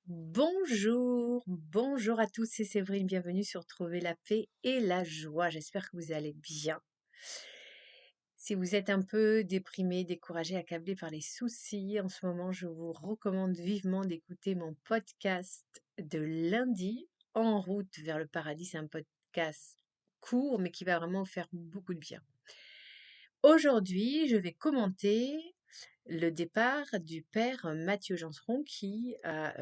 Bonjour à tous, c'est Séverine, bienvenue sur Trouver la paix et la joie. J'espère que vous allez bien. Si vous êtes un peu déprimé, découragé, accablé par les soucis, en ce moment, je vous recommande vivement d'écouter mon podcast de lundi, En route vers le paradis. C'est un podcast court, mais qui va vraiment vous faire beaucoup de bien. Aujourd'hui, je vais commenter le départ du père Mathieu Janseron qui a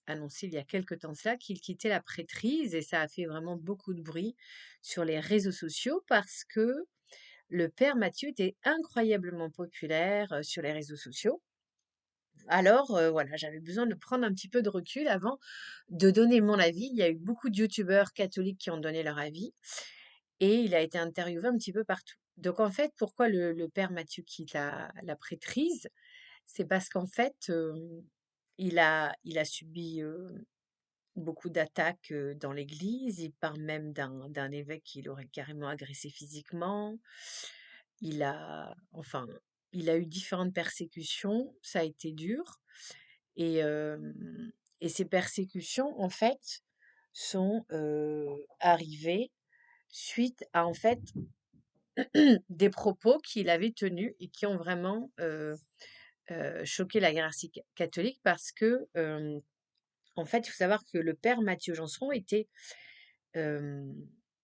annoncé il y a quelque temps cela qu'il quittait la prêtrise et ça a fait vraiment beaucoup de bruit sur les réseaux sociaux parce que le père Mathieu était incroyablement populaire sur les réseaux sociaux. Alors voilà, j'avais besoin de prendre un petit peu de recul avant de donner mon avis. Il y a eu beaucoup de youtubeurs catholiques qui ont donné leur avis et il a été interviewé un petit peu partout. Donc en fait, pourquoi le père Mathieu quitte la prêtrise? C'est parce qu'en fait, il a subi, beaucoup d'attaques, dans l'église. Il parle même d'un évêque qui l'aurait carrément agressé physiquement. Enfin, il a eu différentes persécutions, ça a été dur et hem et ces persécutions, en fait, sont, arrivées suite à, en fait, des propos qu'il avait tenus et qui ont vraiment, choqué la hiérarchie catholique parce que, en fait, il faut savoir que le père Mathieu Janseron hem,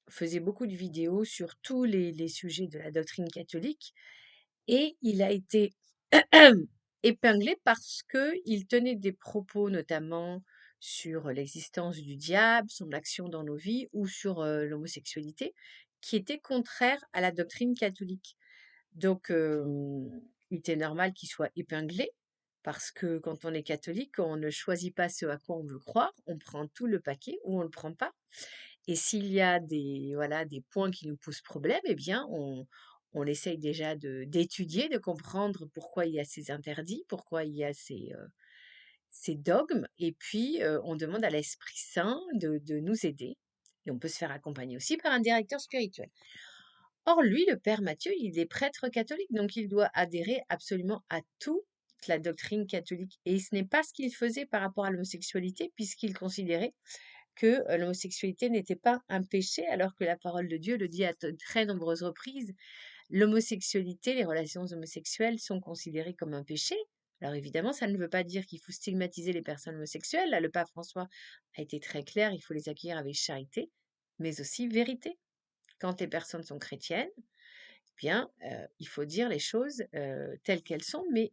faisait beaucoup de vidéos sur tous les sujets de la doctrine catholique et il a été épinglé parce qu'il tenait des propos notamment sur l'existence du diable, son action dans nos vies ou sur, l'homosexualité, qui étaient contraires à la doctrine catholique. Donc, il était normal qu'il soit épinglé parce que quand on est catholique, on ne choisit pas ce à quoi on veut croire, on prend tout le paquet ou on ne le prend pas. Et s'il y a des points qui nous posent problème, eh bien, on essaye déjà d'étudier, de comprendre pourquoi il y a ces interdits, pourquoi il y a ces dogmes, et puis on demande à l'Esprit Saint de nous aider. Et on peut se faire accompagner aussi par un directeur spirituel. Or, lui, le père Mathieu, il est prêtre catholique, donc il doit adhérer absolument à toute la doctrine catholique. Et ce n'est pas ce qu'il faisait par rapport à l'homosexualité, puisqu'il considérait que l'homosexualité n'était pas un péché, alors que la parole de Dieu le dit à de très nombreuses reprises. L'homosexualité, les relations homosexuelles sont considérées comme un péché. Alors évidemment, ça ne veut pas dire qu'il faut stigmatiser les personnes homosexuelles. Là, le pape François a été très clair, il faut les accueillir avec charité, mais aussi vérité. Quand les personnes sont chrétiennes, eh bien, il faut dire les choses telles qu'elles sont, mais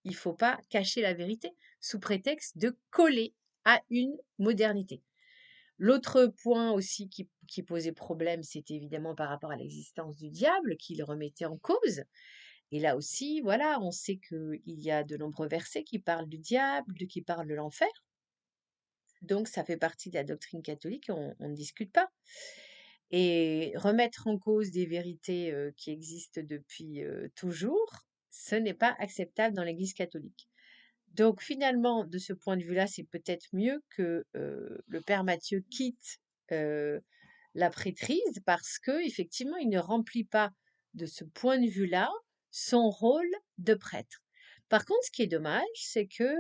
il ne faut pas cacher la vérité sous prétexte de coller à une modernité. L'autre point aussi qui posait problème, c'était évidemment par rapport à l'existence du diable, qu'il remettait en cause. Et là aussi, voilà, on sait qu'il y a de nombreux versets qui parlent du diable, qui parlent de l'enfer. Donc, ça fait partie de la doctrine catholique, on ne discute pas. Et remettre en cause des vérités qui existent depuis toujours, ce n'est pas acceptable dans l'Église catholique. Donc finalement, de ce point de vue-là, c'est peut-être mieux que le père Mathieu quitte la prêtrise parce que effectivement, il ne remplit pas de ce point de vue-là son rôle de prêtre. Par contre, ce qui est dommage, c'est que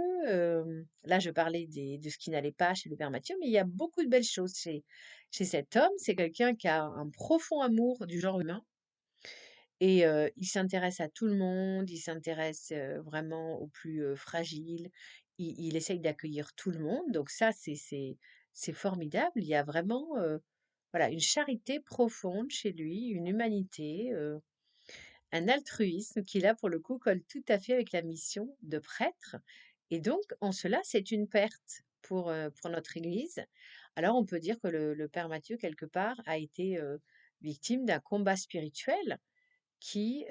là, je parlais de ce qui n'allait pas chez le père Mathieu, mais il y a beaucoup de belles choses chez cet homme. C'est quelqu'un qui a un profond amour du genre humain et il s'intéresse à tout le monde, il s'intéresse vraiment aux plus fragiles. Il essaye d'accueillir tout le monde, donc ça, c'est formidable. Il y a vraiment voilà, une charité profonde chez lui, une humanité, un altruisme qui, là, pour le coup, colle tout à fait avec la mission de prêtre. Et donc, en cela, c'est une perte pour notre Église. Alors, on peut dire que le père Mathieu, quelque part, a été victime d'un combat spirituel qui,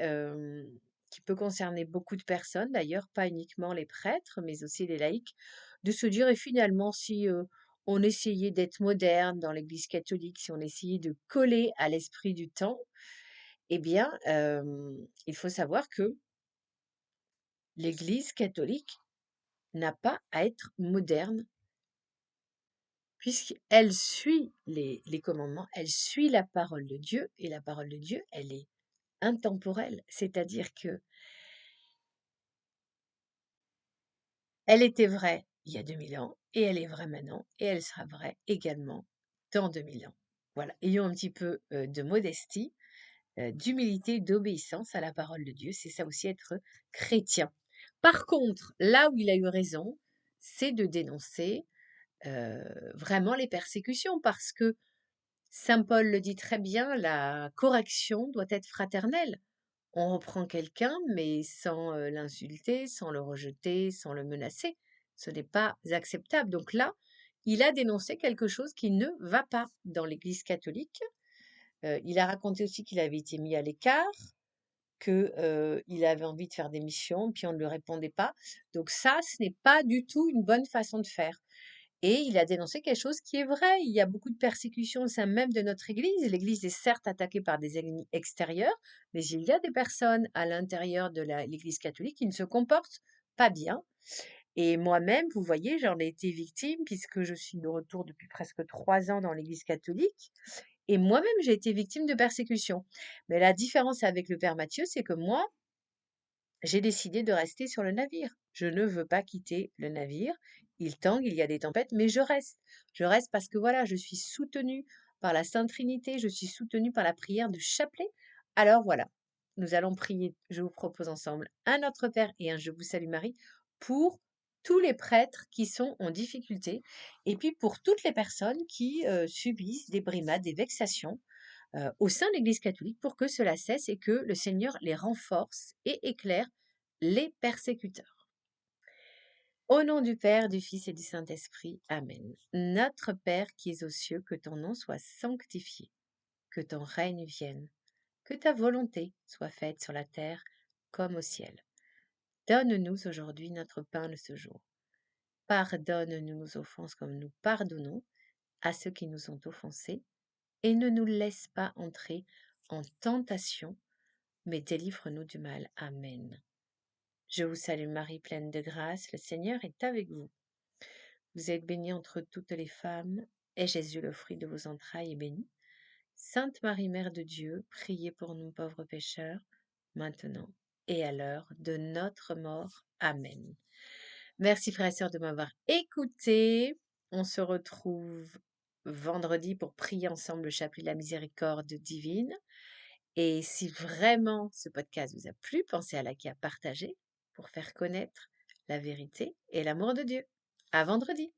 qui peut concerner beaucoup de personnes, d'ailleurs, pas uniquement les prêtres, mais aussi les laïcs, de se dire, et finalement, si on essayait d'être moderne dans l'Église catholique, si on essayait de coller à l'esprit du temps, eh bien, il faut savoir que l'Église catholique n'a pas à être moderne, puisqu'elle suit les commandements, elle suit la parole de Dieu, et la parole de Dieu, elle est intemporelle, c'est-à-dire que elle était vraie il y a 2000 ans, et elle est vraie maintenant, et elle sera vraie également dans 2000 ans. Voilà, ayons un petit peu de modestie, d'humilité, d'obéissance à la parole de Dieu. C'est ça aussi être chrétien. Par contre, là où il a eu raison, c'est de dénoncer vraiment les persécutions, parce que Saint Paul le dit très bien, la correction doit être fraternelle. On reprend quelqu'un, mais sans l'insulter, sans le rejeter, sans le menacer. Ce n'est pas acceptable. Donc là, il a dénoncé quelque chose qui ne va pas dans l'Église catholique. Il a raconté aussi qu'il avait été mis à l'écart, qu'il avait envie de faire des missions, puis on ne lui répondait pas. Donc ça, ce n'est pas du tout une bonne façon de faire. Et il a dénoncé quelque chose qui est vrai. Il y a beaucoup de persécutions au sein même de notre Église. L'Église est certes attaquée par des ennemis extérieurs, mais il y a des personnes à l'intérieur de l'Église catholique qui ne se comportent pas bien. Et moi-même, vous voyez, j'en ai été victime puisque je suis de retour depuis presque 3 ans dans l'Église catholique. Et moi-même, j'ai été victime de persécutions. Mais la différence avec le Père Mathieu, c'est que moi, j'ai décidé de rester sur le navire. Je ne veux pas quitter le navire. Il tangue, il y a des tempêtes, mais je reste. Je reste parce que voilà, je suis soutenue par la Sainte Trinité, je suis soutenue par la prière du chapelet. Alors voilà, nous allons prier, je vous propose ensemble, un Notre Père et un Je vous salue Marie pour tous les prêtres qui sont en difficulté et puis pour toutes les personnes qui subissent des brimades, des vexations au sein de l'Église catholique pour que cela cesse et que le Seigneur les renforce et éclaire les persécuteurs. Au nom du Père, du Fils et du Saint-Esprit. Amen. Notre Père qui es aux cieux, que ton nom soit sanctifié, que ton règne vienne, que ta volonté soit faite sur la terre comme au ciel. Donne-nous aujourd'hui notre pain de ce jour. Pardonne-nous nos offenses comme nous pardonnons à ceux qui nous ont offensés, et ne nous laisse pas entrer en tentation, mais délivre-nous du mal. Amen. Je vous salue Marie, pleine de grâce, le Seigneur est avec vous. Vous êtes bénie entre toutes les femmes, et Jésus, le fruit de vos entrailles, est béni. Sainte Marie, Mère de Dieu, priez pour nous pauvres pécheurs, maintenant et à l'heure de notre mort. Amen. Merci frères et sœurs de m'avoir écouté. On se retrouve vendredi pour prier ensemble le chapelet de la miséricorde divine. Et si vraiment ce podcast vous a plu, pensez à liker, à partager pour faire connaître la vérité et l'amour de Dieu. À vendredi!